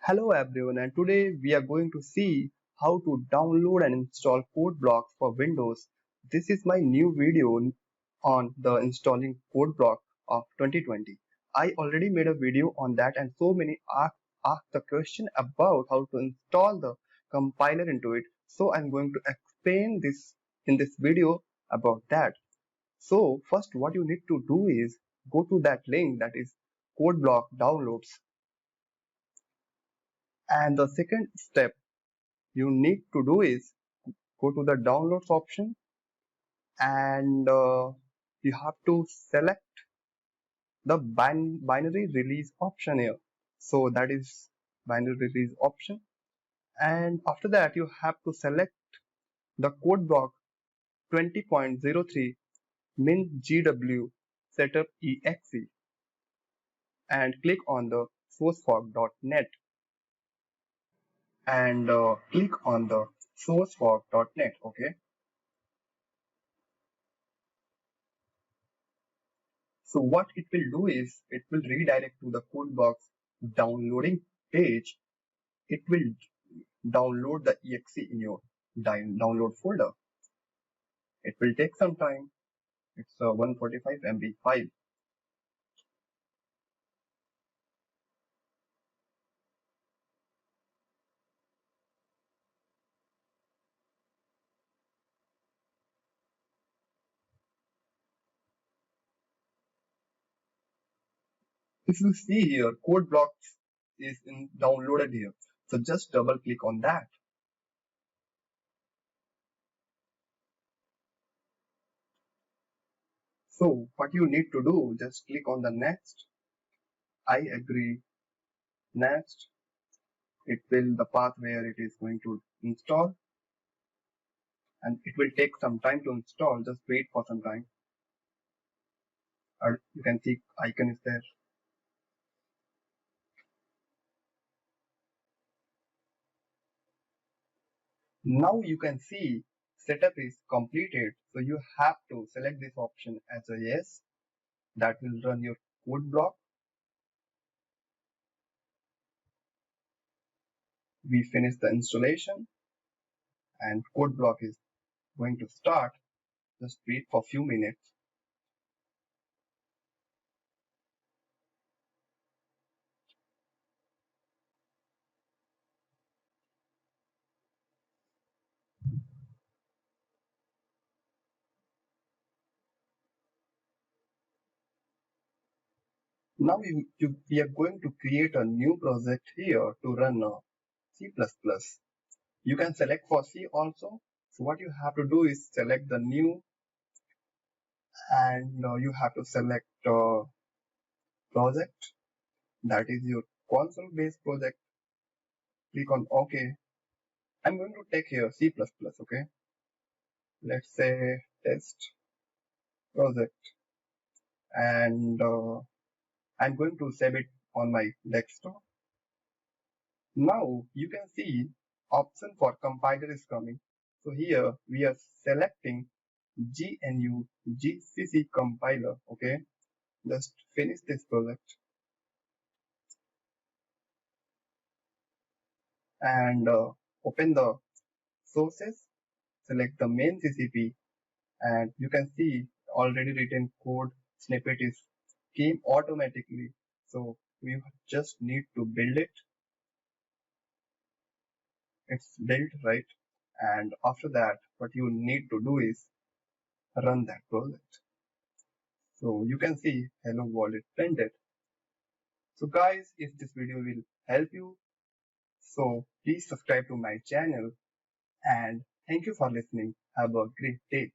Hello everyone, and today we are going to see how to download and install code blocks for Windows. This is my new video on the installing code block of 2020. I already made a video on that and so many asked the question about how to install the compiler into it. So I'm going to explain this in this video about that. So first what you need to do is go to that link, that is code block downloads, and the second step you need to do is go to the downloads option, and you have to select the binary release option here. So that is binary release option, and after that you have to select the code block 20.03 MinGw setup exe and click on the sourcefork.net and click on the sourcefork.net. Okay, so what it will do is it will redirect to the codebox downloading page. It will download the exe in your download folder. It will take some time. It's a 145 MB file. If you see here, code blocks is downloaded here. So just double click on that. So what you need to do, just click on the next. I agree. Next. It will the path where it is going to install, and it will take some time to install. Just wait for some time. You can see icon is there. Now you can see setup is completed. So you have to select this option as a yes. That will run your code block. We finish the installation and code block is going to start. Just wait for a few minutes. Now we are going to create a new project here to run C++. You can select for C also. So what you have to do is select the new, and you have to select project, that is your console based project. Click on OK. I'm going to take here C++. Okay, let's say test project, and I'm going to save it on my desktop. Now you can see option for compiler is coming. So here we are selecting GNU GCC compiler. Okay, just finish this project and open the sources, select the main CCP, and you can see already written code snippet is came automatically. So we just need to build it. It's built, right? And after that, what you need to do is run that project. So you can see hello world is printed. So guys, if this video will help you, so please subscribe to my channel, and thank you for listening. Have a great day.